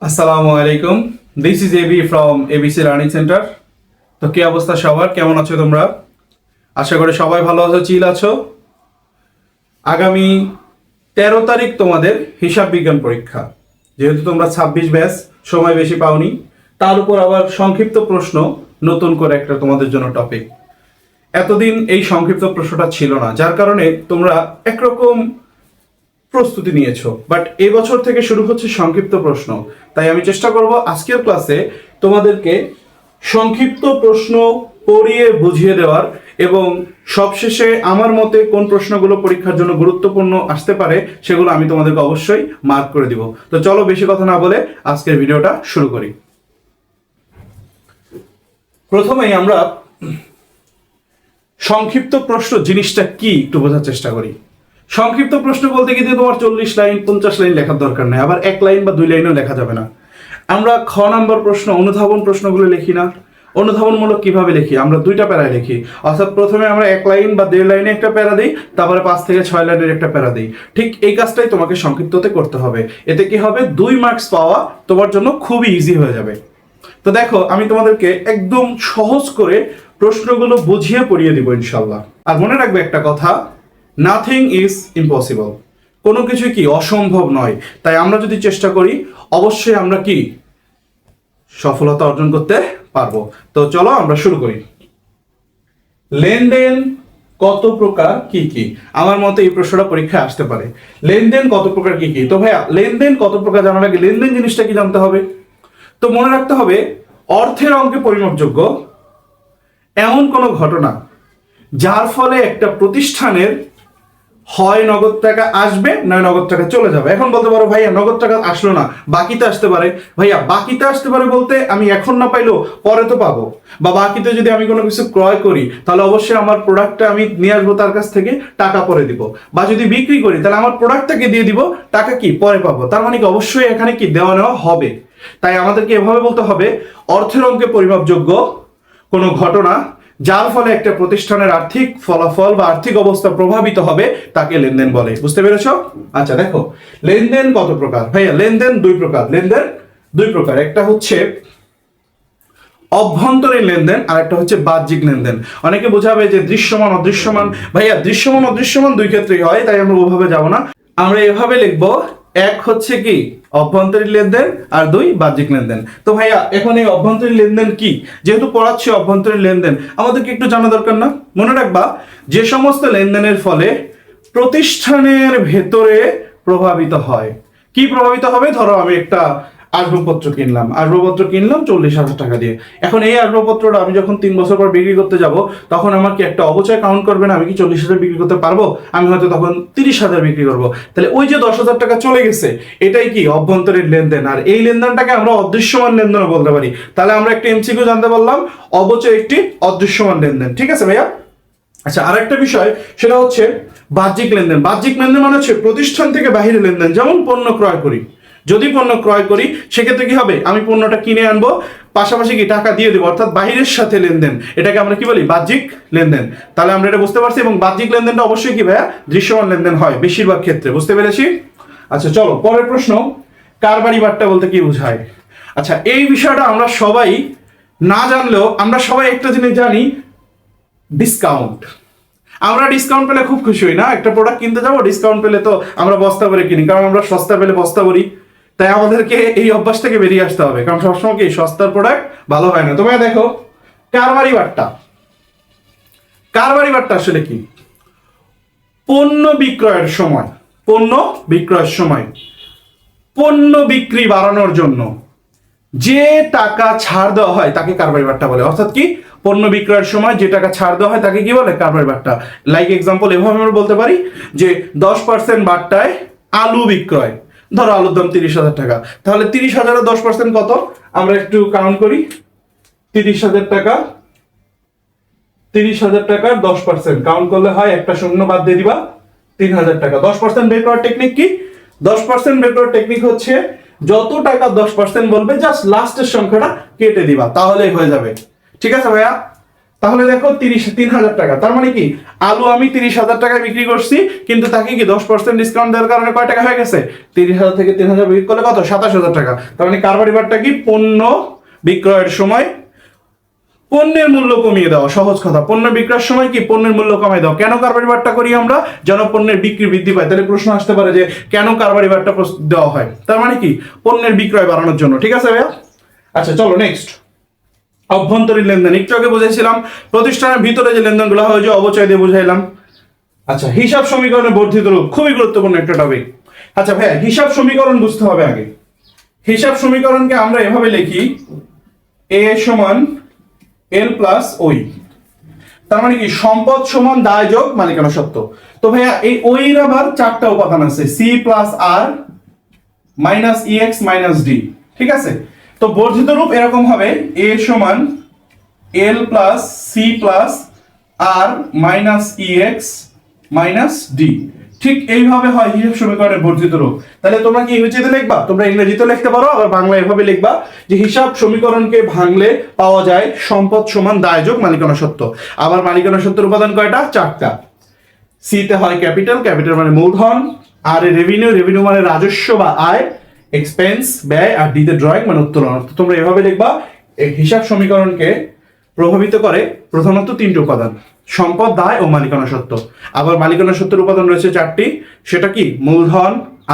আসসালামু আলাইকুম। This is AB from ABC learning centre. তো কি অবস্থা সবার, কেমন আছো তোমরা? আশা করি সবাই ভালো আছো, চিল আছো। আগামী 13 তারিখ তোমাদের হিসাব বিজ্ঞান পরীক্ষা। যেহেতু তোমরা 26 ব্যাচ, সময় বেশি পাওনি, তার উপর আবার সংক্ষিপ্ত প্রশ্ন, নতুন করে একটা তোমাদের জন্য টপিক। এতদিন এই সংক্ষিপ্ত প্রশ্নটা ছিল না, যার কারণে তোমরা একরকম প্রস্তুতি নিয়েছো, বাট এবছর থেকে শুরু হচ্ছে সংক্ষিপ্ত প্রশ্ন। তাই আমি চেষ্টা করব আজকের ক্লাসে তোমাদেরকে সংক্ষিপ্ত প্রশ্ন পড়িয়ে বুঝিয়ে দেওয়ার, এবং সবশেষে আমার মতে কোন প্রশ্নগুলো পরীক্ষার জন্য গুরুত্বপূর্ণ আসতে পারে সেগুলো আমি তোমাদেরকে অবশ্যই মার্ক করে দিব। তো চলো বেশি কথা না বলে আজকের ভিডিওটা শুরু করি। প্রথমেই আমরা সংক্ষিপ্ত প্রশ্ন জিনিসটা কি একটু বোঝার চেষ্টা করি। সংক্ষিপ্ত প্রশ্ন বলতে কিন্তু তোমার 40 লাইন 50 লাইন লেখার দরকার নেই, আবার 1 লাইন বা 2 লাইনও লেখা যাবে না। আমরা খ নাম্বার প্রশ্ন অনুধাবন প্রশ্নগুলো লিখি না। অনুধাবনমূলক কিভাবে লিখি? আমরা 2টা প্যারায় লিখি, অর্থাৎ প্রথমে আমরা 1 লাইন বা 1.5 লাইনে একটা প্যারা দিই, তারপরে 5 থেকে 6 লাইনের একটা প্যারা দিই। ঠিক এই কাজটাই তোমাকে সংক্ষিপ্ততে করতে হবে। এতে কি হবে, 2 মার্কস পাওয়া তোমার জন্য খুবই ইজি হয়ে যাবে। তো দেখো, আমি তোমাদেরকে একদম সহজ করে প্রশ্নগুলো বুঝিয়ে পড়িয়ে দিব ইনশাল্লাহ। আর মনে রাখবে একটা কথা, নাথিং ইজ ইম্পসিবল। কোনো কিছু কি অসম্ভব নয়। তাই আমরা যদি চেষ্টা করি, অবশ্যই আমরা কি সফলতা অর্জন করতে পারবো। তো চলো আমরা শুরু করি। লেনদেন কত প্রকার কি কি? আমার মতে এই প্রশ্নটা পরীক্ষায় আসতে পারে। লেনদেন কত প্রকার কি কি? তো ভাইয়া, লেনদেন কত প্রকার জানার আগে লেনদেন জিনিসটা কি জানতে হবে। তো মনে রাখতে হবে, অর্থের অঙ্কে পরিমাপযোগ্য এমন কোনো ঘটনা যার ফলে একটা প্রতিষ্ঠানের হয় নগদ টাকা আসবে, নয় নগদ টাকা চলে যাবে। এখন বলতে পারো, ভাইয়া নগদ টাকা আসলো না, বাকিতে আসতে পারে। ভাইয়া বাকিতে আসতে পারে বলতে আমি এখন না পাইলেও পরে তো পাবো। বা বাকিতে যদি আমি কোনো কিছু ক্রয় করি, তাহলে অবশ্যই আমার প্রোডাক্টটা আমি নিয়ে আসবো তার কাছ থেকে, টাকা পরে দিব। বা যদি বিক্রি করি, তাহলে আমার প্রোডাক্টটাকে দিয়ে দিব, টাকা কি পরে পাবো। তার মানে কি অবশ্যই এখানে কি দেওয়া নেওয়া হবে। তাই আমাদেরকে এভাবে বলতে হবে, অর্থের অঙ্কে পরিমাপযোগ্য কোনো ঘটনা যার ফলে একটা প্রতিষ্ঠানের আর্থিক ফলাফল বা আর্থিক অবস্থা প্রভাবিত হবে, তাকে লেনদেন বলে। বুঝতে পেরেছো? আচ্ছা দেখো, লেনদেন কত প্রকার? ভাইয়া লেনদেন 2 প্রকার। লেনদেন 2 প্রকার, একটা হচ্ছে অভ্যন্তরীণ লেনদেন আর একটা হচ্ছে বাহ্যিক লেনদেন। অনেকে বোঝাবে যে দৃশ্যমান অদৃশ্যমান। ভাইয়া দৃশ্যমান অদৃশ্যমান 2 ক্ষেত্রেই হয়, তাই আমরা ওভাবে যাব না। আমরা এভাবে লিখবো, এক হচ্ছে কি অভ্যন্তরীণ লেনদেন, আর 2 বাহ্যিক লেনদেন। তো ভাইয়া এখন এই অভ্যন্তরীণ লেনদেন কি? যেহেতু পড়াচ্ছি অভ্যন্তরীণ লেনদেন, আমাদেরকে একটু জানা দরকার না? মনে রাখবা, যে সমস্ত লেনদেনের ফলে প্রতিষ্ঠানের ভেতরে প্রভাবিত হয়। কি প্রভাবিত হবে? ধরো আমি একটা আসবাবপত্র কিনলাম 40,000 টাকা দিয়ে। এখন এই আসবাবপত্রটা আমি যখন 3 বছর পর বিক্রি করতে যাব, তখন আমার কি একটা অবচয় কাউন্ট করবে না? আমি কি 40,000 বিক্রি করতে পারবো? আমি হয়তো তখন 30,000 বিক্রি করবো। তাহলে ওই যে 10,000 টাকা চলে গেছে, এটাই কি অভ্যন্তরীণ লেনদেন। আর এই লেনদেনটাকে আমরা অদৃশ্যমান লেনদেনও বলতে পারি। তাহলে আমরা একটা এমসিকিউ জানতে পারলাম, অবচয় একটি অদৃশ্যমান লেনদেন। ঠিক আছে ভাইয়া? আচ্ছা, আরেকটা বিষয়, সেটা হচ্ছে বাহ্যিক লেনদেন। বাহ্যিক লেনদেন মানে হচ্ছে প্রতিষ্ঠান থেকে বাহিরে লেনদেন। যেমন পণ্য ক্রয় করি, যদি পণ্য ক্রয় করি, সেক্ষেত্রে কি হবে, আমি পণ্যটা কিনে আনবো, পাশাপাশি কি টাকা দিয়ে দেবো, অর্থাৎ বাহিরের সাথে লেনদেন। এটাকে আমরা কি বলি? বাহ্যিক লেনদেন। তাহলে আমরা এটা বুঝতে পারছি। এবং বাহ্যিক লেনদেনটা অবশ্যই কি ভাইয়া দৃশ্যমান লেনদেন হয় বেশিরভাগ ক্ষেত্রে। বুঝতে পেরেছি? আচ্ছা চলো পরের প্রশ্ন, কারবারি বাট্টা বলতে কি বোঝায়? আচ্ছা, এই বিষয়টা আমরা সবাই না জানলেও আমরা সবাই একটা জিনিস জানি, ডিসকাউন্ট। আমরা ডিসকাউন্ট পেলে খুব খুশি হই না? একটা প্রোডাক্ট কিনতে যাবো, ডিসকাউন্ট পেলে তো আমরা বস্তা করে কিনি, কারণ আমরা সস্তা পেলে বস্তা করি। তাই আমাদেরকে এই অভ্যাস থেকে বেরিয়ে আসতে হবে, কারণ সবসময় কি সস্তার প্রোডাক্ট ভালো হয় না। তোমরা দেখো, কারবারি বাট্টা। কারবারি বাট্টা আসলে কি? পণ্য বিক্রয়ের সময়, পণ্য বিক্রি বাড়ানোর জন্য যে টাকা ছাড় দেওয়া হয় তাকে কারবারি বাট্টা বলে। অর্থাৎ কি, পণ্য বিক্রয়ের সময় যে টাকা ছাড় দেওয়া হয় তাকে কি বলে? কারবারি বাট্টা। লাইক এক্সাম্পল এভাবে আমরা বলতে পারি যে 10% বাট্টায় আলু বিক্রয়। ধরো আলুর দাম 30,000 টাকা, তাহলে 30,000 10% কত? আমরা একটু কাউন্ট করি। 30,000 টাকা, 30,000 টাকার 10% কাউন্ট করলে হয়, একটা শূন্য বাদ দিয়ে দিবা, 3,000 টাকা। 10% বের করার টেকনিক কি? 10% বের করার টেকনিক হচ্ছে, যত টাকা 10% বলবে, জাস্ট লাস্টের সংখ্যাটা কেটে দিবা, তাহলেই হয়ে যাবে। ঠিক আছে ভাইয়া? তাহলে দেখো 3,000 টাকা, তার মানে কি আলু আমি 30,000 টাকায় বিক্রি করছি, কিন্তু তাকে কি 10% ডিসকাউন্ট দেওয়ার কারণে কয় টাকা হয়ে গেছে, 30,000 থেকে 3,000 বিক্রি করলে কত, 27,000 টাকা। তার মানে কারবারিবারটা কি, পণ্য বিক্রয়ের সময় পণ্যের মূল্য কমিয়ে দেওয়া। সহজ কথা, পণ্য বিক্রয়ের সময় কি পণ্যের মূল্য কমিয়ে দেওয়া। কেন কারবারিবারটা করি আমরা, যেন পণ্যের বিক্রি বৃদ্ধি পায়। তাহলে প্রশ্ন আসতে পারে যে কেন কারবারিবারটা দেওয়া হয়, তার মানে কি পণ্যের বিক্রয় বাড়ানোর জন্য। ঠিক আছে ভাইয়া, আচ্ছা চলো নেক্সট, অভ্যন্তরীণ লেনদেন। একটু আগে বুঝাইছিলাম প্রতিষ্ঠানের ভিতরে যে লেনদেনগুলো হয়, যে অবচয় দিয়ে বুঝাইলাম। আচ্ছা, হিসাব সমীকরণে বর্ধিত রূপ, খুবই গুরুত্বপূর্ণ একটা টপিক। আচ্ছা ভাইয়া, হিসাব সমীকরণ বুঝতে হবে আগে। হিসাব সমীকরণকে আমরা এভাবে লিখি, এ সমান এল প্লাস ওই। তার মানে কি সম্পদ সমান দায় যোগ মালিকানা সত্ত্ব। তো ভাইয়া এই ওই এর আবার 4টা উপাদান আছে, সি প্লাস আর মাইনাস ইএক্স মাইনাস ডি। ঠিক আছে, তো বর্ধিত রূপ এরকম হবে, এ সমান এল প্লাস সি প্লাস আর মাইনাস ইএক্স মাইনাস ডি। ঠিক এইভাবে হয় হিসাব সমীকরণের বর্ধিত রূপ। তাহলে তোমরা কি ইংরেজিতে লিখবা, তোমরা ইংরেজিতে লিখতে পারো, আবার বাংলা এভাবে লিখবা যে হিসাব সমীকরণকে ভাঙলে পাওয়া যায় সম্পদ সমান দায় যোগ মালিকানা সত্ত্ব। আবার মালিকানা সত্ত্বের উপাদান কয়টা, 4টা। সি তে হয় ক্যাপিটাল, ক্যাপিটাল মানে মূলধন, আর রেভিনিউ, রেভিনিউ মানে রাজস্ব বা আয়, এক্সপেন্স ব্যয়, আর ডি তে ড্রয়িং মানে উত্তোলন। তোমরা এভাবে লিখবা। এই হিসাব সমীকরণকে প্রভাবিত করে প্রধানত 3টি উপাদান, সম্পদ, দায় ও মালিকানা সত্ত্ব। আবার মালিকানা সত্ত্বের উপাদান রয়েছে 4টি, সেটা কি মূলধন,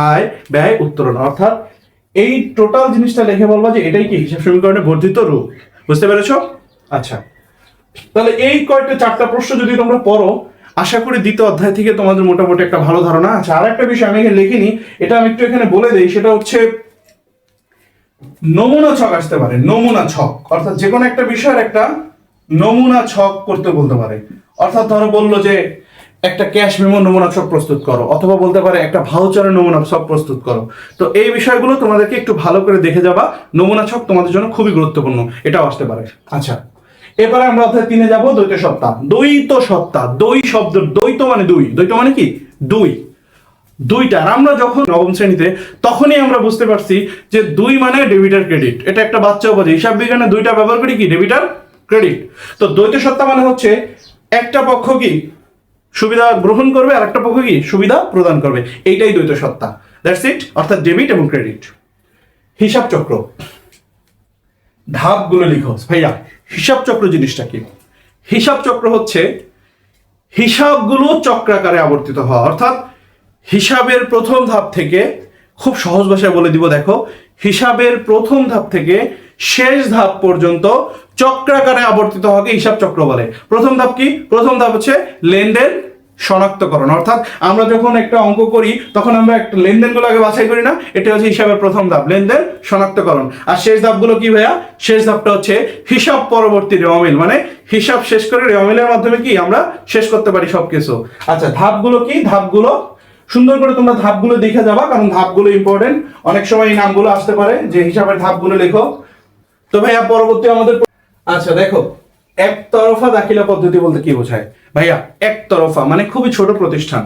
আয়, ব্যয়, উত্তোলন। অর্থাৎ এই টোটাল জিনিসটা লিখে বলবা যে এটাই কি হিসাব সমীকরণের বর্ধিত রূপ। বুঝতে পেরেছো? আচ্ছা, তাহলে এই কয়েকটা 4টা প্রশ্ন যদি তোমরা পড়ো, আশা করি দ্বিতীয় অধ্যায় থেকে তোমাদের মোটামুটি একটা ভালো ধারণা আছে। আর একটা বিষয় আমি এখানে লিখিনি, এটা আমি একটু এখানে বলে দেই, সেটা হচ্ছে নমুনা ছক আসতে পারে। নমুনা ছক অর্থাৎ যে কোনো একটা বিষয়ের একটা নমুনা ছক করতে বলতে পারে। অর্থাৎ ধরো বললো যে একটা ক্যাশ মেমো নমুনা ছক প্রস্তুত করো, অথবা বলতে পারে একটা ভাউচারের নমুনা ছক প্রস্তুত করো। তো এই বিষয়গুলো তোমাদেরকে একটু ভালো করে দেখে যাবা। নমুনা ছক তোমাদের জন্য খুবই গুরুত্বপূর্ণ, এটাও আসতে পারে। আচ্ছা, এবারে আমরা অধ্যায় 3-এ যাবো, দ্বৈত সত্তা। দ্বৈত সত্তা, দ্বৈ শব্দ, দ্বৈত মানে দুই, দ্বৈত মানে কি দুই, দুইটা। আমরা যখন নবম শ্রেণীতে তখনই আমরা বুঝতে পারছি যে দুই মানে ডেবিট আর ক্রেডিট। এটা একটা বাচ্চাও বোঝে, হিসাব বিজ্ঞানে দুইটা ব্যবহার করি কি, ডেবিট আর ক্রেডিট। তো দ্বৈত সত্তা মানে হচ্ছে একটা পক্ষ কি সুবিধা গ্রহণ করবে আর একটা পক্ষ কি সুবিধা প্রদান করবে, এইটাই দ্বৈত সত্তা। দ্যাটস ইট, অর্থাৎ ডেবিট এবং ক্রেডিট। হিসাব চক্র, ধাপগুলো লিখো ভাইয়া। হিসাব চক্র জিনিসটা কি? হিসাব চক্র হচ্ছে হিসাবগুলো চক্রাকারে আবর্তিত হওয়া। অর্থাৎ হিসাবের প্রথম ধাপ থেকে, খুব সহজ ভাষায় বলে দিব, দেখো হিসাবের প্রথম ধাপ থেকে শেষ ধাপ পর্যন্ত চক্রাকারে আবর্তিত হওয়াকে হিসাব চক্র বলে। প্রথম ধাপ কি? প্রথম ধাপ হচ্ছে লেনদেন শনাক্তকরণ। অর্থাৎ আমরা যখন একটা অঙ্ক করি তখন আমরা একটা লেনদেনগুলো আগে বাছাই করি না, এটা হচ্ছে হিসাবের প্রথম ধাপ, লেনদেন শনাক্তকরণ। আর শেষ ধাপগুলো কি ভাইয়া? শেষ ধাপটা হচ্ছে হিসাব পরবর্তী রেওয়ামিল, মানে হিসাব শেষ করে রেওয়ামিলের মাধ্যমে কি আমরা শেষ করতে পারি সবকিছু। আচ্ছা, ধাপগুলো কি? ধাপগুলো সুন্দর করে তোমরা ধাপগুলো দেখে যাবা, কারণ ধাপগুলো ইম্পর্টেন্ট। অনেক সময় এই নামগুলো আসতে পারে যে হিসাবের ধাপগুলো লেখো। তো ভাইয়া পরবর্তী আমাদের, আচ্ছা দেখো, একতরফা দাখিলা পদ্ধতি বলতে কি বোঝায় ভাইয়া? একতরফা মানে খুবই ছোট প্রতিষ্ঠান।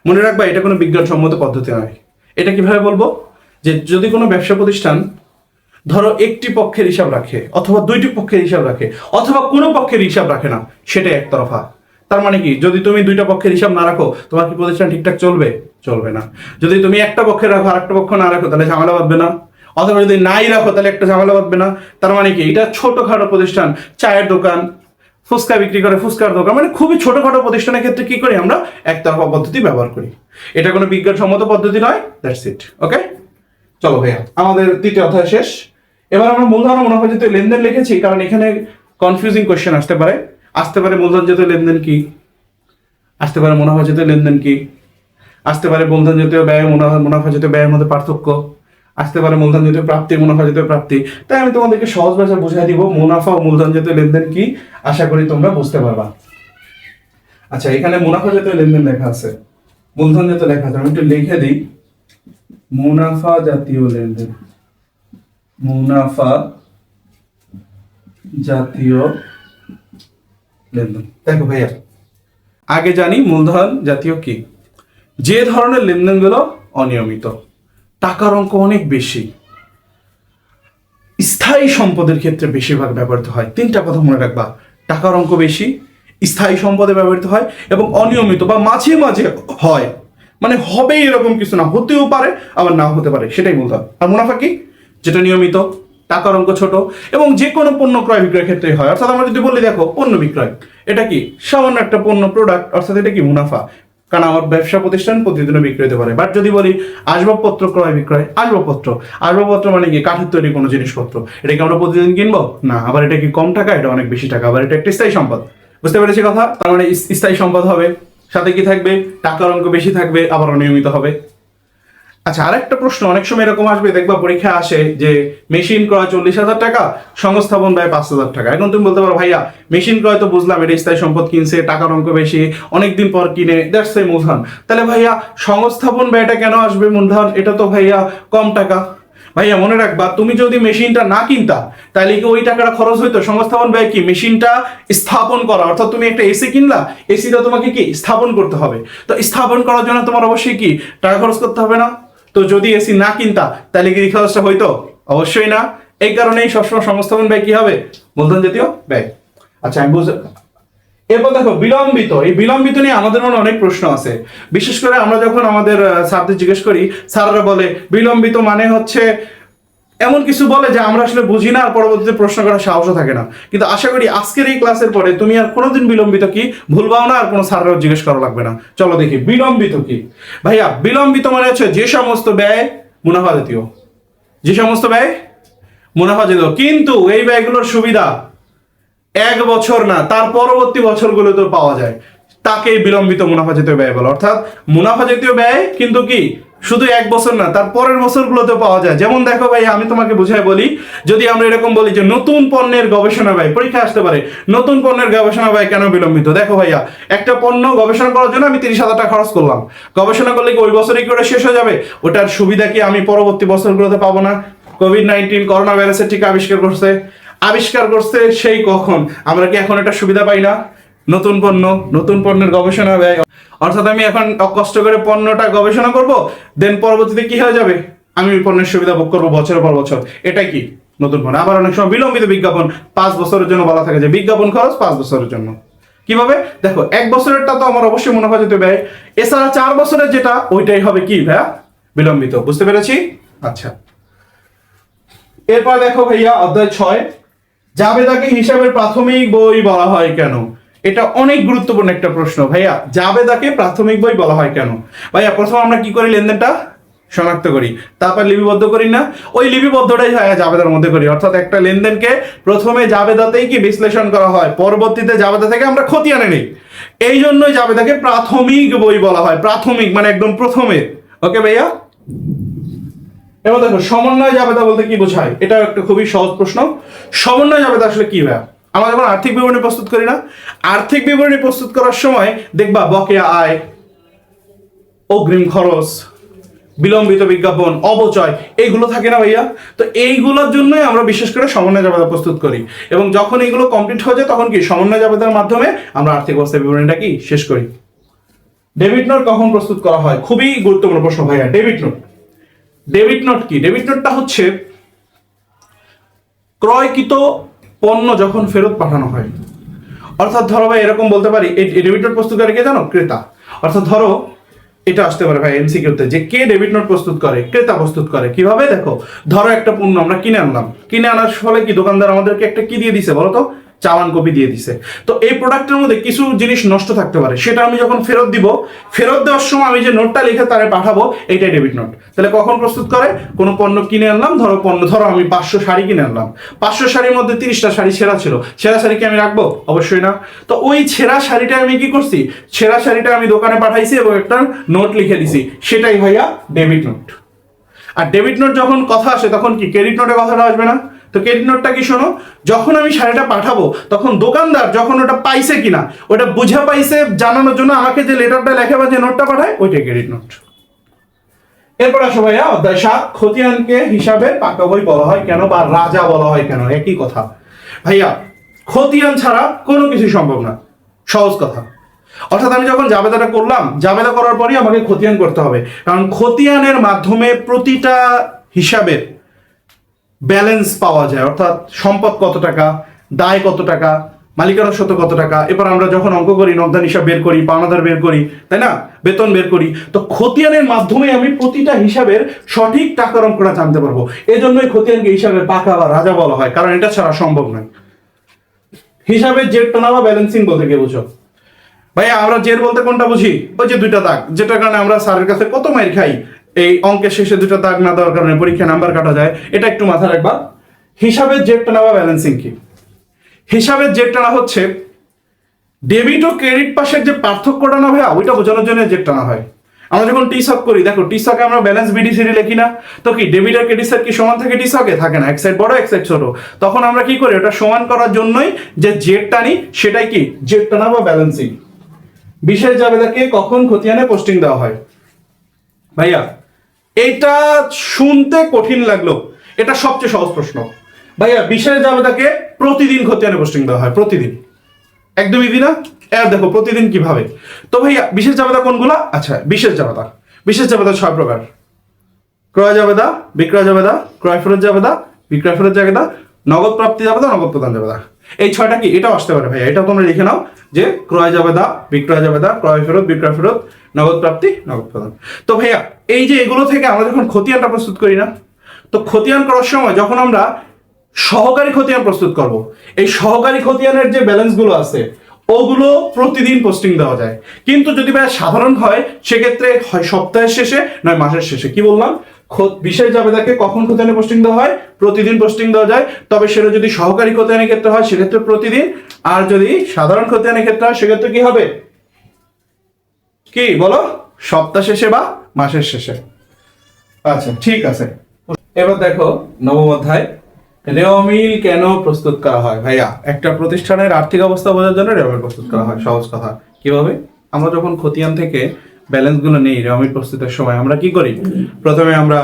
মনে রাখবা এটা কোনো বিজ্ঞানসম্মত পদ্ধতি নয়। এটা কিভাবে বলবো, যে যদি কোনো ব্যবসা প্রতিষ্ঠান ধরো একটি পক্ষের হিসাব রাখে, অথবা দুইটি পক্ষের হিসাব রাখে, অথবা কোনো পক্ষের হিসাব রাখে না, সেটা একতরফা। তার মানে কি, যদি তুমি দুইটা পক্ষের হিসাব না রাখো, তোমার কি প্রতিষ্ঠান ঠিকঠাক চলবে? চলবে না। যদি তুমি একটা পক্ষের রাখো আর একটা পক্ষ না রাখো, তাহলে ঝামেলা বাঁধবে না? অথবা যদি নাই রাখো তাহলে একটা ঝামেলা বাঁধবে না? তার মানে কি, এটা ছোটখাটো প্রতিষ্ঠান, চায়ের দোকান, ফুচকা বিক্রি করে ফুচকার দোকান, মানে খুবই ছোটখাটো প্রতিষ্ঠানের ক্ষেত্রে কি করি আমরা? একতরফা পদ্ধতি ব্যবহার করি। এটা কোনো বিজ্ঞানসম্মত পদ্ধতি নয়। দ্যাটস ইট, ওকে। চলো ভাইয়া, আমাদের তৃতীয় অধ্যায় শেষ। এবার আমরা মূলধন ও মুনাফা জাতীয় লেনদেন লিখেছি, কারণ এখানে কনফিউজিং কোয়েশ্চেন আসতে পারে। মূলধন জাতীয় লেনদেন কি, আসতে পারে মুনাফা জাতীয় লেনদেন কি, আসতে পারে মূলধন জাতীয় ব্যয় মুনাফা জাতীয় ব্যয়ের মধ্যে পার্থক্য, আসতে পারে মূলধন জাতীয় প্রাপ্তি মুনাফা জাতীয় প্রাপ্তি। তাই আমি তোমাদেরকে সহজ ভাষায় বুঝিয়ে দিব মুনাফা ও মূলধন জাতীয় লেনদেন কি, আশা করি তোমরা বুঝতে পারবা। আচ্ছা, এখানে মুনাফা জাতীয় লেনদেন লেখা আছে, মূলধন জাতীয় লেখা আছে, আমি একটু লিখে দিই। মুনাফা জাতীয় লেনদেন, মুনাফা জাতীয় লেনদেন। দেখো ভাইয়া, আগে জানি মূলধন জাতীয় কি, যে ধরনের লেনদেনগুলো অনিয়মিত, টাকার অঙ্ক অনেক বেশি, স্থায়ী সম্পদের ক্ষেত্রে বেশিরভাগ ব্যবহৃত হয়। 3টা কথা মনে রাখবা, টাকার অঙ্ক বেশি, স্থায়ী সম্পদে ব্যবহৃত হয় এবং অনিয়মিত বা মাঝে মাঝে হয়, মানে হবে এরকম কিছু না, হতেও পারে আবার নাও হতে পারে, সেটাই মূলধন। আর মুনাফা কি? যেটা নিয়মিত, টাকার অঙ্ক ছোট এবং যে কোনো পণ্য ক্রয় বিক্রয়ের ক্ষেত্রে হয়। অর্থাৎ আমরা যদি বলি দেখো পণ্য বিক্রয়, এটা কি সামান্য একটা পণ্য প্রোডাক্ট, অর্থাৎ এটা কি মুনাফা, কারণ আমার ব্যবসা প্রতিষ্ঠান প্রতিদিনও বিক্রি হতে পারে। বাট যদি বলি আসবাবপত্র ক্রয় বিক্রয়, আসবাবপত্র মানে কি কাঠের তৈরি কোনো জিনিসপত্র, এটা কি আমরা প্রতিদিন কিনবো না, আবার এটা কি কম টাকা, এটা অনেক বেশি টাকা, আবার এটা একটা স্থায়ী সম্পদ। বুঝতে পেরেছি কথা? তার মানে স্থায়ী সম্পদ হবে, সাথে কি থাকবে, টাকার অঙ্ক বেশি থাকবে, আবার অনিয়মিত হবে। আচ্ছা, আরেকটা প্রশ্ন অনেক সময় এরকম আসবে, দেখবা পরীক্ষা আসে যে মেশিন ক্রয় 40,000 টাকা, সংস্থাপন ব্যয় 5,000 টাকা। এখন তুমি বলতে পারো ভাইয়া মেশিন ক্রয় তো বুঝলাম এটা স্থায়ী সম্পদ, কিনছে, টাকার অঙ্ক বেশি, অনেকদিন পর কিনে, দ্যাটস এ মূলধন। তাহলে ভাইয়া সংস্থাপন ব্যয়টা কেন আসবে মূলধন? এটা তো ভাইয়া কম টাকা। ভাইয়া মনে রাখবা, তুমি যদি মেশিনটা না কিনতা তাহলে কি ওই টাকাটা খরচ হইতো? সংস্থাপন ব্যয় কি? মেশিনটা স্থাপন করা, অর্থাৎ তুমি একটা এসি কিনলা, এসিটা তোমাকে কি স্থাপন করতে হবে, তো স্থাপন করার জন্য তোমার অবশ্যই কি টাকা খরচ করতে হবে না? তো যদি এসি না কিনতা তাহলে কি খরচটা হইতো? অবশ্যই না। এই কারণেই সবসময় সংস্থাপন ব্যয় কি হবে? মূলধন জাতীয় ব্যয়। আচ্ছা, আমি বুঝলাম। এরপর দেখো বিলম্বিত, এই বিলম্বিত নিয়ে আমাদের মনে অনেক প্রশ্ন আছে। বিশেষ করে আমরা যখন আমাদের স্যারদের জিজ্ঞেস করি, স্যাররা বলে বিলম্বিত মানে হচ্ছে এমন কিছু বলে যে আমরা আসলে বুঝি না, আর পরবর্তীতে প্রশ্ন করার সাহসও থাকে না। কিন্তু আশা করি আজকের এই ক্লাসের পরে তুমি আর কোনোদিন বিলম্বিত কি ভুলবাও না, আর কোনো স্যাররাও জিজ্ঞেস করা লাগবে না। চলো দেখি বিলম্বিত কি। ভাইয়া বিলম্বিত মানে হচ্ছে যে সমস্ত ব্যয় মুনাফা জাতীয়, যে সমস্ত ব্যয় মুনাফা জাতীয়, কিন্তু এই ব্যয়গুলোর সুবিধা 1 বছর না, তার পরবর্তী বছরগুলোতে পাওয়া যায়, তাকে বিলম্বিত মুনাফা জাতীয় ব্যয় বলে। অর্থাৎ মুনাফা জাতীয় ব্যয় কিন্তু কি শুধু 1 বছর না, তার পরের বছরগুলোতে পাওয়া যায়। যেমন দেখো ভাই, আমি তোমাকে বুঝাই বলি, যদি আমরা এরকম বলি যে নতুন পণ্যের গবেষণা ব্যয়, পরীক্ষা আসতে পারে নতুন পণ্যের গবেষণা ব্যয় কেন বিলম্বিত? দেখো ভাইয়া, একটা পণ্য গবেষণা করার জন্য আমি 30,000 টাকা খরচ করলাম, গবেষণা করলে কি ওই বছরই করে শেষ হয়ে যাবে? ওটার সুবিধা কি আমি পরবর্তী বছরগুলোতে পাবো না? কোভিড-19 করোনা ভাইরাসের টিকা আবিষ্কার করছে সেই কখন, আমরা কি এখন এটা সুবিধা পাই না? নতুন পণ্যের গবেষণা ব্যয়, অর্থাৎ আমি এখন কষ্ট করে পণ্যটা গবেষণা করব, দেন পরবর্তীতে কি হয়ে যাবে, আমি ওই পণ্যের সুবিধা ভোগ করবো বছরের পর বছর, এটাই কি নতুন পণ্য। আবার অনেক সময় বিলম্বিত বিজ্ঞাপন 5 বছরের জন্য বলা থাকে যে বিজ্ঞাপন খরচ 5 বছরের জন্য। কিভাবে? দেখো 1 বছরেরটা তো আমার অবশ্যই মুনাফা জাতীয় ব্যয়, এছাড়া 4 বছরের যেটা ওইটাই হবে কি ভাইয়া বিলম্বিত। বুঝতে পেরেছি? আচ্ছা, এরপর দেখো ভাইয়া অধ্যায় 6, জাবেদাকে হিসাবের প্রাথমিক বই বলা হয় কেন? এটা অনেক গুরুত্বপূর্ণ একটা প্রশ্ন ভাইয়া। জাবেদাকে প্রাথমিক বই বলা হয় কেন? ভাইয়া প্রথমে আমরা কি করি? লেনদেনটা শনাক্ত করি, তারপর লিপিবদ্ধ করি না? ওই লিপিবদ্ধটাই ভাইয়া জাবেদার মধ্যে করি। অর্থাৎ একটা লেনদেনকে প্রথমে জাবেদাতেই কি বিশ্লেষণ করা হয়, পরবর্তীতে জাবেদা থেকে আমরা খতিয়ানে নেই। এই জন্যই জাবেদাকে প্রাথমিক বই বলা হয়। প্রাথমিক মানে একদম প্রথমে। ওকে ভাইয়া? এবার দেখো সমন্বয় জাবেদা বলতে কি বোঝায়? এটা একটা খুবই সহজ প্রশ্ন। সমন্বয় জাবেদা আসলে কি ভাইয়া? আমরা যখন আর্থিক বিবরণী প্রস্তুত করি না, আর্থিক বিবরণী প্রস্তুত করার সময় দেখবা বকেয়া আয়, অগ্রিম খরচ, বিলম্বিত বিজ্ঞাপন, অবচয়, এইগুলো থাকে না ভাইয়া? তো এইগুলোর জন্যই আমরা বিশেষ করে সমন্বয় জাবেদা প্রস্তুত করি, এবং যখন এইগুলো কমপ্লিট হয়ে যায় তখন কি সমন্বয় জাবেদার মাধ্যমে আমরা আর্থিক অবস্থার বিবরণীটা কি শেষ করি। ডেবিট নোট কখন প্রস্তুত করা হয়? খুবই গুরুত্বপূর্ণ প্রশ্ন ভাইয়া। ডেবিট নোট কি? ডেবিট নোটটা হচ্ছে ক্রয়কৃত পণ্য যখন ফেরত পাঠানো হয়। অর্থাৎ ধরো ভাই এরকম বলতে পারি, এই ডেবিট নোট প্রস্তুত করে কে জানো? ক্রেতা। অর্থাৎ ধরো এটা আসতে পারে ভাই এমসিকিউতে যে কে ডেবিট নোট প্রস্তুত করে? ক্রেতা প্রস্তুত করে। কিভাবে? দেখো ধরো একটা পণ্য আমরা কিনে আনলাম, কিনে আনার ফলে কি দোকানদার আমাদেরকে একটা কি দিয়ে দিছে বলো তো? চালান কপি দিয়ে দিছে। তো এই প্রোডাক্টের মধ্যে কিছু জিনিস নষ্ট থাকতে পারে, সেটা আমি যখন ফেরত দিব, ফেরত দেওয়ার সময় আমি যে নোটটা লিখে তারে পাঠাবো, এইটাই ডেবিট নোট। তাহলে কখন প্রস্তুত করে? কোনো পণ্য কিনে আনলাম, ধরো আমি 500 শাড়ি কিনে আনলাম, 500 শাড়ির মধ্যে 30টা শাড়ি ছেঁড়া ছিল, ছেঁড়া শাড়ি কি আমি রাখবো? অবশ্যই না। তো ওই ছেঁড়া শাড়িটা আমি কি করছি? ছেঁড়া শাড়িটা আমি দোকানে পাঠাইছি এবং একটা নোট লিখে দিছি, সেটাই ভাইয়া ডেবিট নোট। আর ডেবিট নোট যখন কথা আসে তখন কি ক্রেডিট নোটে কথাটা আসবে না? তো ক্রেডিট নোটটা কি শোনো, যখন আমি শাড়িটা পাঠাবো তখন দোকানদার যখন ওটা পাইছে কিনা ওটা বুঝে পাইছে জানানোর জন্য আমাকে যে লেটারটা লেখে বা যে নোটটা পাঠায়, ওইটাই ক্রেডিট নোট। এরপর আসো ভাইয়া অধ্যায় 7, খতিয়ানকে হিসাবের পাকা বই বলা হয় কেন বা রাজা বলা হয় কেন? একই কথা ভাইয়া, খতিয়ান ছাড়া কোনো কিছু সম্ভব না, সহজ কথা। অর্থাৎ আমি যখন জাবেদাটা করলাম, জাবেদা করার পরই আমাকে খতিয়ান করতে হবে, কারণ খতিয়ানের মাধ্যমে প্রতিটা হিসাবের ব্যালেন্স পাওয়া যায়। অর্থাৎ সম্পদ কত টাকা, দায় কত টাকা, মালিকানা সত্ত্ব কত টাকা, এরপর আমরা যখন অঙ্ক করি নগদান হিসাব বের করি, পাওনাদার বের করি, তাই না, বেতন বের করি, তো খতিয়ানের মাধ্যমে আমি প্রতিটা হিসাবের সঠিক টাকার অঙ্কটা জানতে পারবো। এজন্যই খতিয়ানকে হিসাবে পাকা বা রাজা বলা হয়, কারণ এটা ছাড়া সম্ভব নয়। হিসাবের জেড টানা বা ব্যালেন্সিং বলতে কি বুঝো ভাইয়া? আমরা জেড বলতে কোনটা বুঝি? ওই যে দুইটা দাগ, যেটার কারণে আমরা স্যারের কাছে কত মাইর খাই, এই অঙ্কের শেষে দুটো দাগ না দেওয়ার কারণে পরীক্ষায় নাম্বার কাটা যায়। এটা একটু মাথায় রাখবা। হিসাবের জেড টানা বা ব্যালেন্সিং কি? হিসাবের জেড টানা হচ্ছে ডেবিট ও ক্রেডিট পাশের যে পার্থক্যটা না ভাইয়া, ওইটা বোঝানোর জন্য জেড টানা হয়। আমরা যখন টিসক করি, দেখো টিসকে আমরা ব্যালেন্স বিডিসিডি লিখি না, তো কি ডেবিট আর ক্রেডিট সাইড কি সমান থাকে? টিসকে থাকে না, এক সাইড বড় এক সাইড ছোট। তখন আমরা কি করি, ওটা সমান করার জন্যই যে জেড টানি, সেটাই কি জেড টানা বা ব্যালেন্সিং। বিশেষ জাবেদাকে কখন খতিয়ানে পোস্টিং দেওয়া হয়? ভাইয়া এটা শুনতে কঠিন লাগলো, এটা সবচেয়ে সহজ প্রশ্ন। ভাইয়া বিশেষ জাবেদাকে প্রতিদিন খতিয়ানে পোস্টিং দেওয়া হয়, প্রতিদিন, একদমই দিনা। এর দেখো প্রতিদিন কিভাবে। তো ভাইয়া বিশেষ জাবেদা কোনগুলা? আচ্ছা, বিশেষ জাবেদা 6 প্রকার: ক্রয় জাবেদা, বিক্রয় জাবেদা, ক্রয় ফেরত জাবেদা, বিক্রয় ফেরত জাবেদা, নগদ প্রাপ্তি জাবেদা, নগদ প্রদান জাবেদা। এই 6টা কি? এটাও আসতে পারে ভাইয়া, এটাও তোমরা লিখে নাও যে ক্রয় জাবেদা, বিক্রয় জাবেদা, ক্রয় ফেরত, বিক্রয় ফেরত, নগদ প্রাপ্তি, নগদ প্রদান। তো ভাইয়া এই যে এগুলো থেকে আমরা যখন খতিয়ানটা প্রস্তুত করি না, তো খতিয়ান করার সময় যখন আমরা সহকারী খতিয়ান প্রস্তুত করব, এই সহকারী খতিয়ানের যে ব্যালেন্সগুলো আছে ওগুলো প্রতিদিন পোস্টিং দেওয়া যায়। কিন্তু যদি ভাই সাধারণ হয়, সেক্ষেত্রে হয় সপ্তাহের শেষে নয় মাসের শেষে। কি বললাম? বিশেষ জাবেদাকে কখন খতিয়ানে পোস্টিং দেওয়া হয়? প্রতিদিন পোস্টিং দেওয়া যায়। তবে সেটা যদি সহকারী খতিয়ানের ক্ষেত্রে হয় সেক্ষেত্রে প্রতিদিন, আর যদি সাধারণ খতিয়ানের ক্ষেত্রে হয় সেক্ষেত্রে কি হবে? কি বলো? সপ্তাহ শেষে বা মাসের শেষে। আচ্ছা ঠিক আছে। এবার দেখো 9ম অধ্যায়, রেওমিল কেন প্রস্তুত করা হয়? ভাইয়া একটা প্রতিষ্ঠানের আর্থিক অবস্থা বোঝার জন্য রেওমিল প্রস্তুত করা হয়। সহজ কথা। কিভাবে? আমরা যখন খতিয়ান থেকে ব্যালেন্স গুলো নেই রেওমিল প্রস্তুতের সময় আমরা কি করি? প্রথমে আমরা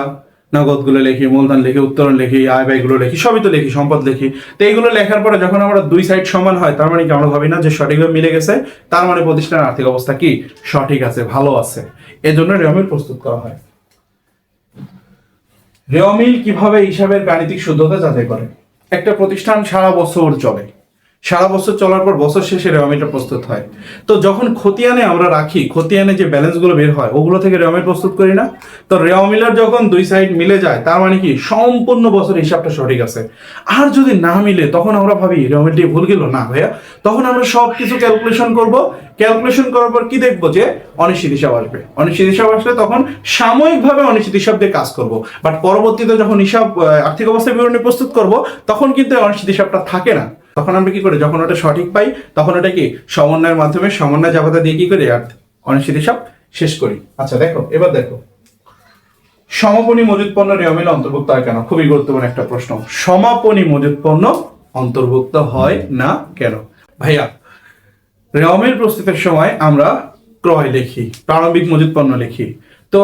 নগদ গুলো লিখি, মূলধন লিখি, উত্তোলন লিখি, আয় ব্যয় গুলো লিখি, সবই তো লিখি, সম্পদ লিখি। তো এইগুলো লেখার পরে যখন আমরা দুই সাইড সমান হয়, তার মানে কি আমরা ভাবি না যে সঠিকভাবে মিলে গেছে, তার মানে প্রতিষ্ঠানের আর্থিক অবস্থা কি সঠিক আছে, ভালো আছে। এজন্য রেওমিল প্রস্তুত করা হয়। রেওমিল কিভাবে হিসাবের গাণিতিক শুদ্ধতা যাচাই করে? একটা প্রতিষ্ঠান সারা বছর চলে, সারা বছর চলার পর বছর শেষে রেওমিলটা প্রস্তুত হয়। তো যখন খতিয়ানে আমরা রাখি, খতিয়ানে যে ব্যালেন্স গুলো বের হয় ওগুলো থেকে রেওমিল প্রস্তুত করি না? তো রেওমিলের যখন দুই সাইড মিলে যায়, তার মানে কি সম্পূর্ণ বছর হিসাবটা সঠিক আছে। আর যদি না মিলে তখন আমরা ভাবি রেওমিলটি ভুল গেল না ভাইয়া, তখন আমরা সব কিছু ক্যালকুলেশন করব। ক্যালকুলেশন করার পর কি দেখবো? যে অনিশ্চিত হিসাব আসবে। অনিশ্চিত হিসাব আসলে তখন সাময়িকভাবে অনিশ্চিত হিসাব দিয়ে কাজ করব, বাট পরবর্তীতে যখন হিসাব আর্থিক অবস্থা বিবরণী প্রস্তুত করব তখন কিন্তু অনিশ্চিত হিসাবটা থাকে না। তখন আমরা কি করি? যখন ওটা সঠিক পাই তখন ওটা কি সমন্বয়ের মাধ্যমে সমন্বয় জাবেদা দিয়ে কি করি? অনিশ্চিত হিসাব শেষ করি। আচ্ছা দেখো, এবার দেখো সমাপনী মজুত পণ্য রেওমিল অন্তর্ভুক্ত হয় কেন? খুবই গুরুত্বপূর্ণ একটা প্রশ্ন। সমাপনী মজুত পণ্য অন্তর্ভুক্ত হয় না কেন? ভাইয়া রেওমিল প্রস্তুতের সময় আমরা ক্রয় লিখি, প্রারম্ভিক মজুত পণ্য লিখি। তো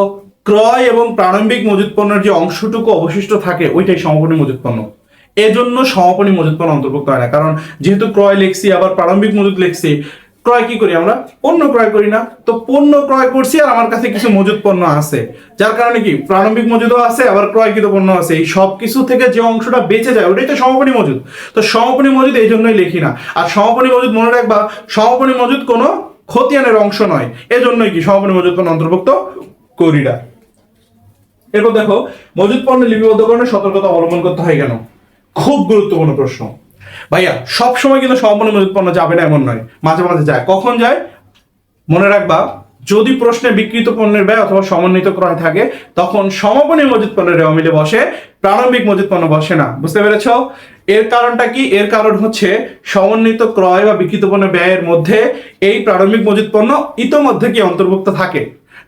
ক্রয় এবং প্রারম্ভিক মজুত পণ্যের যে অংশটুকু অবশিষ্ট থাকে ওইটাই সমাপনী মজুত পণ্য। এজন্য সমাপনী মজুত পণ্য অন্তর্ভুক্ত হয় না, কারণ যেহেতু ক্রয় লিখছি আবার প্রারম্ভিক মজুত লিখছি। ক্রয় কি করি আমরা? পণ্য ক্রয় করি না? তো পণ্য ক্রয় করছি আর আমার কাছে কিছু মজুত পণ্য আছে, যার কারণে কি প্রারম্ভিক মজুদও আছে আবার ক্রয়কৃত পণ্য আছে। এই সব কিছু থেকে যে অংশটা বেঁচে যায় ওটাই তো সমাপনী মজুদ। তো সমাপনী মজুদ এই জন্যই লিখি না। আর সমাপনী মজুদ মনে রাখবা, সমাপনী মজুদ কোনো খতিয়ানের অংশ নয়, এজন্যই কি সমাপনী মজুদ পণ্য অন্তর্ভুক্ত করি না। এরপর দেখো মজুদ পণ্য লিপিবদ্ধকরণে সতর্কতা অবলম্বন করতে হয় কেন? খুব গুরুত্বপূর্ণ প্রশ্ন ভাইয়া। সব সময় কিন্তু সমাপনী মজুত পণ্য যাবে না এমন নয়, মাঝে মাঝে যায়। কখন যায় মনে রাখবা, যদি প্রশ্নে বিক্রিত পণ্যের ব্যয় অথবা সমন্বিত ক্রয় থাকে তখন সমাপনী মজুত পণ্যের রেওমিলে বসে, প্রারম্ভিক মজুত পণ্য বসে না। বুঝতে পেরেছো? এর কারণটা কি? এর কারণ হচ্ছে সমন্বিত ক্রয় বা বিক্রিত পণ্যের ব্যয়ের মধ্যে এই প্রারম্ভিক মজুত পণ্য ইতোমধ্যে কি অন্তর্ভুক্ত থাকে,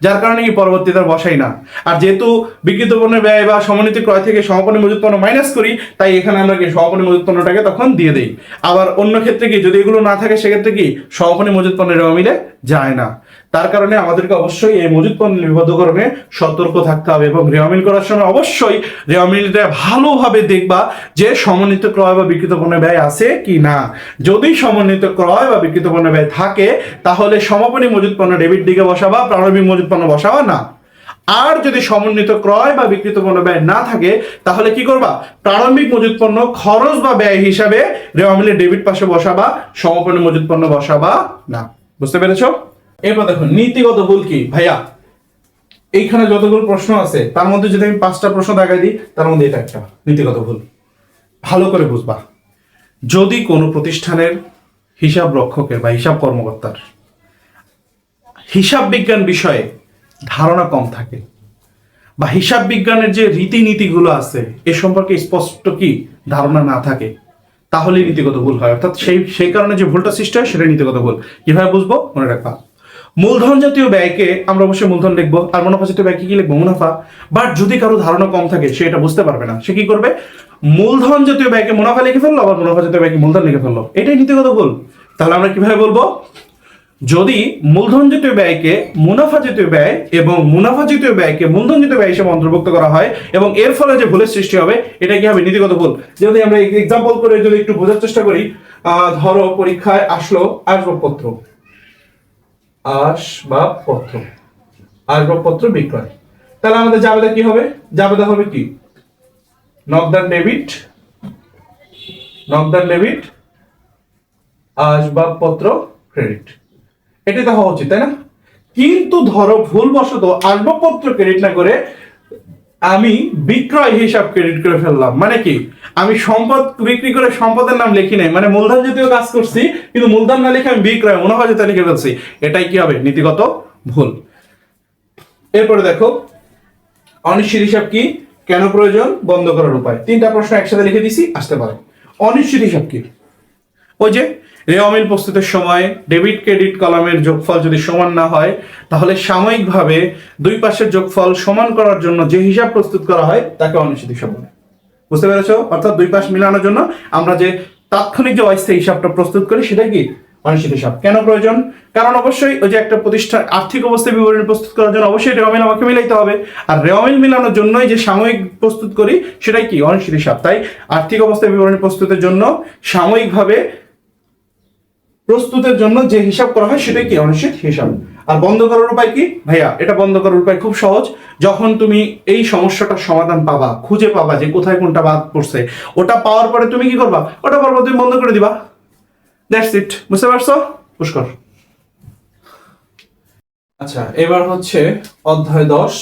যার কারণে কি পরবর্তীতে বসাই না। আর যেহেতু বিক্রিত পণ্যের ব্যয় বা সমন্বিত ক্রয় থেকে সমাপনী মজুত পণ্য মাইনাস করি, তাই এখানে আমরা কি সমাপনী মজুত পণ্যটাকে তখন দিয়ে দেই। আবার অন্য ক্ষেত্রে কি যদি এগুলো না থাকে সেক্ষেত্রে কি সমাপনী মজুত পণ্যের রেওমিলে যায় না। তার কারণে আমাদেরকে অবশ্যই এই মজুত পণ্য লিপিবদ্ধকরণে সতর্ক থাকতে হবে এবং রেওমিল করার সময় অবশ্যই রেওমিলটা ভালোভাবে দেখবা যে সমন্বিত ক্রয় বা বিক্রিত পণ্যের ব্যয় আছে কি না। যদি সমন্বিত ক্রয় বা বিক্রিত পণ্যের ব্যয় থাকে তাহলে সমাপনী মজুত পণ্য ডেবিট দিকে বসাবা, প্রারম্ভিক মজুত পণ্য বসাবা না। আর যদি সমন্বিত ক্রয় বা বিক্রিত পণ্য ব্যয় না থাকে তাহলে কি করবা, প্রারম্ভিক মজুত পণ্য খরচ বা ব্যয় হিসাবে রেওয়া মিলের ডেবিট পাশে বসাবা, সমপরিমাণ মজুত পণ্য বসাবা না। বুঝতে পেরেছো? এরপর দেখো নীতিগত ভুল কি ভাইয়া, এইখানে যতগুলো প্রশ্ন আছে তার মধ্যে যদি আমি 5টা প্রশ্ন দেখাই দিই তার মধ্যে এটা একটা নীতিগত ভুল। ভালো করে বুঝবা, যদি কোনো প্রতিষ্ঠানের হিসাব রক্ষকের বা হিসাব কর্মকর্তার হিসাব বিজ্ঞান বিষয়ে ধারণা কম থাকে বা হিসাব বিজ্ঞানের যে রীতিনীতিগুলো আছে এ সম্পর্কে স্পষ্ট কি ধারণা না থাকে, তাহলে নীতিগত ভুল হয়। অর্থাৎ সেই কারণে যে ভুলটা সৃষ্টি হয় সেটা নীতিগত ভুল। কিভাবে বুঝবো? মনে রাখবা, মূলধন জাতীয় ব্যয়কে আমরা অবশ্যই মূলধন লিখবো, আর মুনাফা জাতীয় ব্যয়কে কি লিখবো? মুনাফা। বাট যদি কারো ধারণা কম থাকে সে এটা বুঝতে পারবে না, সে কি করবে? মূলধন জাতীয় ব্যয়কে মুনাফা লিখে ফেললো, আবার মুনাফা জাতীয় ব্যয়কে মূলধন লিখে ফেললো, এটাই নীতিগত ভুল। তাহলে আমরা কিভাবে বলবো? যদি মূলধন জাতীয় ব্যয়কে মুনাফা জাতীয় ব্যয় এবং মুনাফা জাতীয় ব্যয়কে মূলধন জাতীয় ব্যয় হিসেবে অন্তর্ভুক্ত করা হয় এবং এর ফলে যে ভুলের সৃষ্টি হবে এটা কি হবে? নীতিগত ভুল। যদি আমরা এক্সাম্পল করে যদি একটু বোঝার চেষ্টা করি, ধরো পরীক্ষায় আসলো আসবাবপত্র আসবাবপত্র বিক্রয়, তাহলে আমাদের জাবেদা কি হবে? জাবেদা হবে কি? নগদান ডেবিট আসবাবপত্র ক্রেডিট, এটাই তো হওয়া উচিত, তাই না? কিন্তু ধরো ভুলবশত আসবাবপত্র ক্রেডিট না করে আমি বিক্রয় হিসাব ক্রেডিট করে ফেললাম। মানে কি? আমি সম্পদ বিক্রি করে সম্পদের নাম লিখি নাই, মানে মূলধন জাতীয় কাজ করছি কিন্তু মূলধন না লিখে আমি বিক্রয় মুনাফা জাতীয় লিখে ফেলছি, এটাই কি হবে? নীতিগত ভুল। এরপরে দেখো, অনিশ্চিত হিসাব কি, কেন প্রয়োজন, বন্ধ করার উপায়। 3টা প্রশ্ন একসাথে লিখে দিছি, আসতে পারে। অনিশ্চিত হিসাব কি? ওই যে রেওয়া মিল প্রস্তুতের সময় ডেবিট ক্রেডিট কলামের যোগফল যদি সমান না হয় তাহলে সাময়িকভাবে দুই পাশের যোগফল সমান করার জন্য যে হিসাব প্রস্তুত করা হয় তাকে অনিশ্চিত হিসাব বলে। বুঝতে পেরেছো? অর্থাৎ দুই পাশ মিলানোর জন্য আমরা যে তাৎক্ষণিক যে অস্থায়ী হিসাবটা প্রস্তুত করি সেটা কি? অনিশ্চিত হিসাব। কেন প্রয়োজন? কারণ অবশ্যই ওই যে একটা প্রতিষ্ঠান আর্থিক অবস্থায় বিবরণী প্রস্তুত করার জন্য অবশ্যই রেওয়া মিল আমাকে মিলাইতে হবে, আর রেওয়া মিল মিলানোর জন্যই যে সাময়িক প্রস্তুত করি সেটাই কি? অনিশ্চিত হিসাব। তাই আর্থিক অবস্থায় বিবরণী প্রস্তুতের জন্য সাময়িকভাবে প্রস্তুতের জন্য যে হিসাব করা হয় সেটাই কি? অনিশ্চিত হিসাব। আর বন্ধ করার উপায় কি ভাইয়া? এটা বন্ধ করার উপায় খুব সহজ। যখন তুমি এই সমস্যাটার সমাধান পাবা, খুঁজে পাবা যে কোথায় কোনটা বাদ পড়ছে, ওটা পাওয়ার পরে তুমি কি করবা? ওটা পারবো তুমি বন্ধ করে দিবা। That's it. বুঝতে পারছো? পুষ্কর। আচ্ছা, এবার হচ্ছে অধ্যায় 10।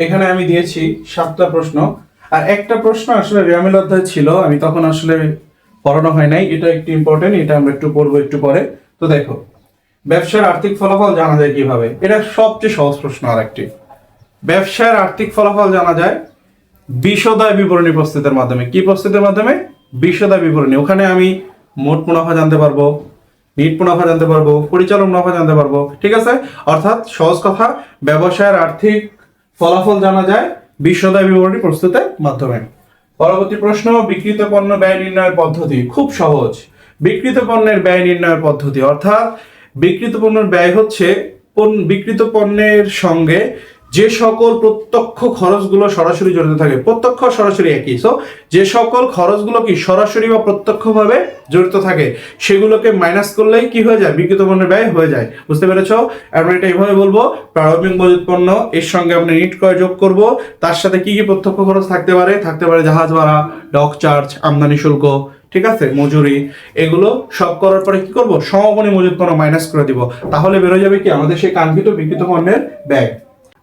এখানে আমি দিয়েছি 7টা প্রশ্ন, আর একটা প্রশ্ন আসলে রেওয়া মিল অধ্যায় ছিল, আমি তখন আসলে পড়ানো হয় নাই। এটা একটু ইম্পর্টেন্ট, এটা আমরা একটু পড়বো একটু পরে। তো দেখো, ব্যবসার আর্থিক ফলাফল জানা যায় কিভাবে? এটা সবচেয়ে সহজ প্রশ্ন। আর একটি, ব্যবসার আর্থিক ফলাফল জানা যায় বিশদায় বিবরণী প্রস্তুতের মাধ্যমে। কি প্রস্তুতের মাধ্যমে? বিশদায় বিবরণী। ওখানে আমি মোট মুনাফা জানতে পারবো, নিট মুনাফা জানতে পারবো, পরিচালন মুনাফা জানতে পারবো। ঠিক আছে? অর্থাৎ সহজ কথা, ব্যবসায়ের আর্থিক ফলাফল জানা যায় বিশদায় বিবরণী প্রস্তুতের মাধ্যমে। পরবর্তী প্রশ্ন, বিক্রিত পণ্য ব্যয় নির্ণয়ের পদ্ধতি। খুব সহজ। বিক্রিত পণ্যের ব্যয় নির্ণয়ের পদ্ধতি অর্থাৎ বিক্রিত পণ্যের ব্যয় হচ্ছে বিক্রিত পণ্যের সঙ্গে যে সকল প্রত্যক্ষ খরচগুলো সরাসরি জড়িত থাকে। প্রত্যক্ষ সরাসরি একই, সো যে সকল খরচগুলো কি সরাসরি বা প্রত্যক্ষভাবে জড়িত থাকে সেগুলোকে মাইনাস করলেই কি হয়ে যায়? বিক্রিত পণ্যের ব্যয় হয়ে যায়। বুঝতে পেরেছো? আমরা এটা এইভাবে বলবো, প্রারম্ভিক মজুত পণ্য এর সঙ্গে আমরা নিট ক্রয় যোগ করব, তার সাথে কি কি প্রত্যক্ষ খরচ থাকতে পারে? থাকতে পারে জাহাজ ভাড়া, ডক চার্জ, আমদানি শুল্ক, ঠিক আছে, মজুরি, এগুলো সব করার পরে কি করব? সমপরিমাণ মজুত পণ্য মাইনাস করে দিব। তাহলে বেরো যাবে কি? আমাদের সেই কাঙ্ক্ষিত বিক্রিত পণ্যের ব্যয়।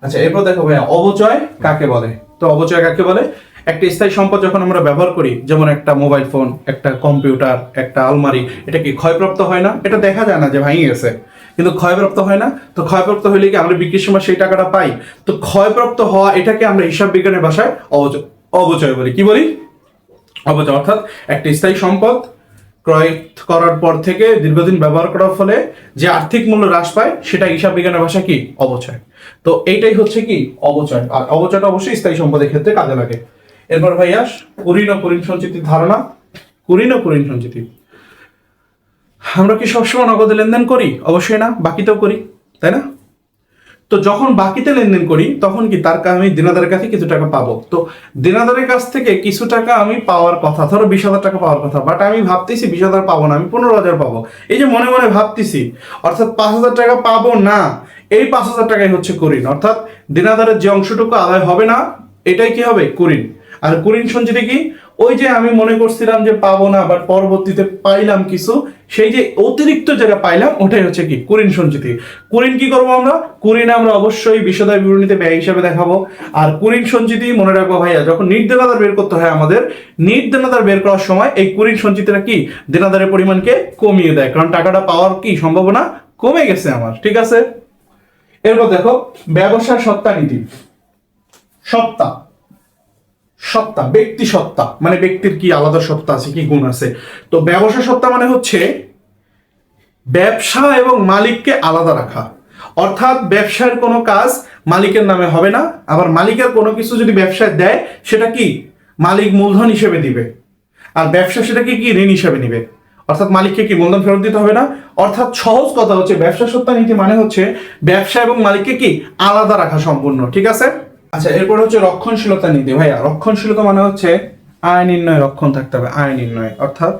আচ্ছা, এরপর দেখো ভাইয়া, অবচয় কাকে বলে? তো অবচয় কাকে বলে? একটা স্থায়ী সম্পদ যখন আমরা ব্যবহার করি, যেমন একটা মোবাইল ফোন, একটা কম্পিউটার, একটা আলমারি, এটা কি ক্ষয়প্রাপ্ত হয় না? এটা দেখা যায় না যে ভেঙে গেছে, কিন্তু ক্ষয়প্রাপ্ত হয় না? তো ক্ষয়প্রাপ্ত হইলে কি আমরা বিক্রির সময় সেই টাকাটা পাই? তো ক্ষয়প্রাপ্ত হওয়া এটাকে আমরা হিসাব বিজ্ঞানের ভাষায় অবচয় বলি। কি বলি? অবচয়। অর্থাৎ একটা স্থায়ী সম্পদ ক্রয় করার পর থেকে দীর্ঘদিন ব্যবহার করার ফলে যে আর্থিক মূল্য হ্রাস পায় সেটা হিসাব বিজ্ঞানের ভাষা কি? অবচয়। তো এইটাই হচ্ছে কি? অবচয়। আর অবচয়টা অবশ্যই স্থায়ী সম্পদের ক্ষেত্রে কাজে লাগে। এরপর ভাইয়া, কুঋণ ও কুঋণ সঞ্চিতির ধারণা। কুঋণ ও কুঋণ সঞ্চিতি, আমরা কি সবসময় নগদে লেনদেন করি? অবশ্যই না, বাকিতেও করি, তাই না? তো যখন বাকিতে লেনদেন করি তখন কি তার আমি দেনাদারের কাছে কিছু টাকা পাবো। তো দেনাদারের কাছ থেকে কিছু টাকা আমি পাওয়ার কথা, ধরো 20,000 টাকা পাওয়ার কথা, বাট আমি ভাবতেছি 20,000 পাবো না, আমি 15,000 পাবো। এই যে মনে মনে ভাবতেছি, অর্থাৎ 5,000 টাকা পাবো না, এই 5,000 টাকাই হচ্ছে কুরিন, অর্থাৎ দেনাদারের যে অংশটুকু আদায় হবে না এটাই কি হবে কুরিন। আর কুরিন সঞ্চিতি কি, ওই যে আমি মনে করছিলাম যে পাবো না বাট পরবর্তীতে পাইলাম কিছু, সেই যে অতিরিক্ত যেটা পাইলাম ওটাই হচ্ছে কি কুরিন সঞ্চিতি। কুরিন কি করবো আমরা, কুরিন আমরা অবশ্যই বিশদায় বিবরণীতে ব্যয় হিসাবে দেখাবো। আর কুরিন সঞ্চিতি মনে রাখবো ভাইয়া, যখন নিট দেনাদার বের করতে হয় আমাদের, নিট দেনাদার বের করার সময় এই কুরিন সঞ্চিতিটা কি দেনাদারের পরিমাণকে কমিয়ে দেয়, কারণ টাকাটা পাওয়ার কি সম্ভাবনা কমে গেছে আমার, ঠিক আছে। এরপর দেখো ব্যবসার সত্তা নীতি। সত্তা, সত্তা ব্যক্তি সত্তা মানে ব্যক্তির কি আলাদা সত্তা আছে, কি গুণ আছে। তো ব্যবসা সত্তা মানে হচ্ছে ব্যবসা এবং মালিককে আলাদা রাখা, অর্থাৎ ব্যবসার কোনো কাজ মালিকের নামে হবে না, আবার মালিকের কোনো কিছু যদি ব্যবসায় দেয় সেটা কি মালিক মূলধন হিসেবে দিবে, আর ব্যবসা সেটাকে কি ঋণ হিসেবে নিবে, অর্থাৎ মালিককে কি মূলধন ফেরত দিতে হবে না। অর্থাৎ সহজ কথা হচ্ছে ব্যবসা সত্তা নীতি মানে হচ্ছে ব্যবসা এবং মালিককে কি আলাদা রাখা সম্পূর্ণ, ঠিক আছে। আচ্ছা, এরপর হচ্ছে রক্ষণশীলতা নীতি। ভাইয়া রক্ষণশীলতা মানে হচ্ছে আয় নির্ণয় রক্ষণ থাকতে হবে, আয় নির্ণয়, অর্থাৎ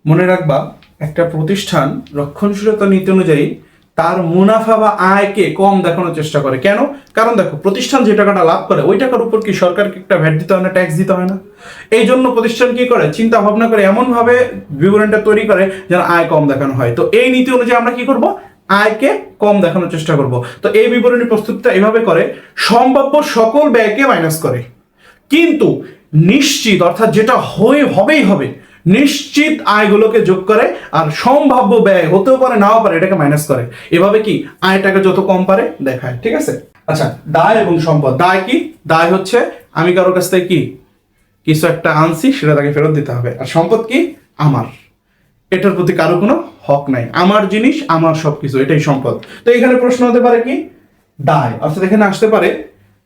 মনে রাখবা একটা প্রতিষ্ঠান রক্ষণশীলতা নীতি অনুযায়ী তার মুনাফা বা আয়কে কম দেখানোর চেষ্টা করে। কেন? কারণ দেখো প্রতিষ্ঠান যে টাকাটা লাভ করে ওই টাকার উপর কি সরকারকে একটা ভ্যাট দিতে হয় না, ট্যাক্স দিতে হয় না। এই জন্য প্রতিষ্ঠান কি করে, চিন্তা ভাবনা করে এমন ভাবে বিবরণটা তৈরি করে যেন আয় কম দেখানো হয়। তো এই নীতি অনুযায়ী আমরা কি করব, আয়কে কম দেখানোর চেষ্টা করব। তো এই বিবরণী প্রস্তুতটা এভাবে করে সম্ভাব্য সকল ব্যয়কে মাইনাস করে, কিন্তু নিশ্চিত অর্থাৎ যেটা হবেই হবে নিশ্চিত আয়গুলোকে যোগ করে, আর সম্ভাব্য ব্যয় হতেও পারে নাও পারে এটাকে মাইনাস করে। এভাবে কি আয়টাকে যত কম পারে দেখায়, ঠিক আছে। আচ্ছা, দায় এবং সম্পদ। দায় কি, দায় হচ্ছে আমি কারোর কাছ থেকে কি কিছু একটা আনছি সেটা তাকে ফেরত দিতে হবে, আর সম্পদ কি আমার, এটার প্রতি কারো কোনো হক নাই, আমার জিনিস আমার সবকিছু, এটাই সম্পদ। তো এখানে প্রশ্ন হতে পারে কি দায়, অর্থাৎ এখানে আসতে পারে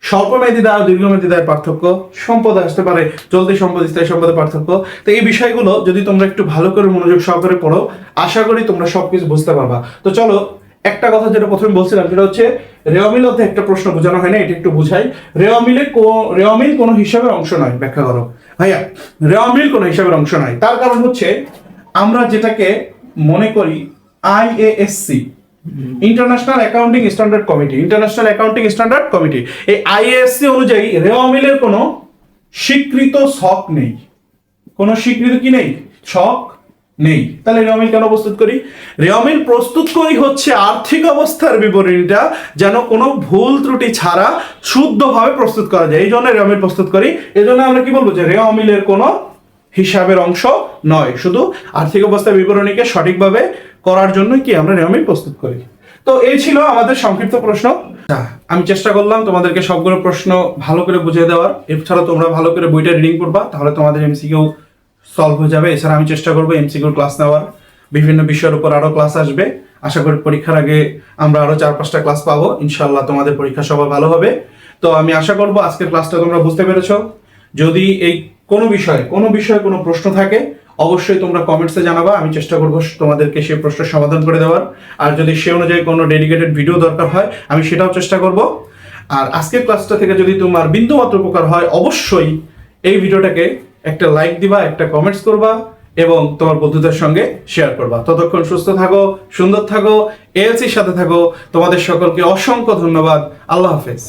স্বল্পমেয়াদী দায় দীর্ঘমেয়াদী দায়ের পার্থক্য, সম্পদ আসতে পারে চলতি সম্পদ স্থায়ী সম্পদের পার্থক্য। তো এই বিষয়গুলো যদি তোমরা একটু ভালো করে মনোযোগ সহকারে পড়ো আশা করি তোমরা সবকিছু বুঝতে পারবা। তো চলো একটা কথা যেটা প্রথমে বলছিলাম সেটা হচ্ছে রেওয়ামিল অধ্যায়ে একটা প্রশ্ন বোঝানো হয় না, এটা একটু বুঝাই। রেওয়ামিল কোনো হিসাবের অংশ নয়, ব্যাখ্যা করো। ভাইয়া রেওয়ামিল কোনো হিসাবের অংশ নয়, তার কারণ হচ্ছে আমরা যেটাকে মনে করি আইএএসসি, international accounting standard committee, international accounting standard committee, এই আইএএসসি অনুযায়ী রেওয়ামিলের কোনো স্বীকৃত ছক নেই, কোনো স্বীকৃত কি নেই, ছক নেই। তাহলে রেওয়ামিল কেন প্রস্তুত করি, রেওয়ামিল প্রস্তুত করি হচ্ছে আর্থিক অবস্থার বিবরণীটা যেন কোনো ভুল ত্রুটি ছাড়া শুদ্ধভাবে প্রস্তুত করা যায়, এই জন্য রেওয়ামিল প্রস্তুত করি। এই জন্য আমরা কি বলবো যে রেওয়ামিলের কোনো হিসাবের অংশ নয়, শুধু আর্থিক অবস্থা বিবরণীকে সঠিকভাবে করার জন্য কি আমরা রেওয়ামিল প্রস্তুত করি। তো এই ছিল আমাদের সংক্ষিপ্ত প্রশ্ন। আমি চেষ্টা করলাম তোমাদেরকে সবগুলো প্রশ্ন ভালো করে বুঝিয়ে দেওয়ার। এছাড়া তোমরা ভালো করে বইটা রিডিং করবা, তাহলে তোমাদের এমসিকিউ সলভ হয়ে যাবে। এছাড়া আমি চেষ্টা করবো এমসিকিউর ক্লাস নেওয়ার, বিভিন্ন বিষয়ের উপর আরো ক্লাস আসবে। আশা করি পরীক্ষার আগে আমরা আরো 4-5টা ক্লাস পাবো, ইনশাল্লাহ তোমাদের পরীক্ষা সবাই ভালো হবে। তো আমি আশা করবো আজকের ক্লাসটা তোমরা বুঝতে পেরেছো। যদি এই কোনো বিষয়ে কোনো প্রশ্ন থাকে অবশ্যই তোমরা কমেন্টসে জানাবা, আমি চেষ্টা করবো তোমাদেরকে সেই প্রশ্নের সমাধান করে দেওয়ার। আর যদি সে অনুযায়ী কোনো ডেডিকেটেড ভিডিও দরকার হয় আমি সেটাও চেষ্টা করব। আর আজকের ক্লাসটা থেকে যদি তোমার বিন্দুমাত্র উপকার হয় অবশ্যই এই ভিডিওটাকে একটা লাইক দিবা, একটা কমেন্টস করবা এবং তোমার বন্ধুদের সঙ্গে শেয়ার করবা। ততক্ষণ সুস্থ থাকো, সুন্দর থাকো, এএলসির সাথে থাকো। তোমাদের সকলকে অসংখ্য ধন্যবাদ। আল্লাহ হাফেজ।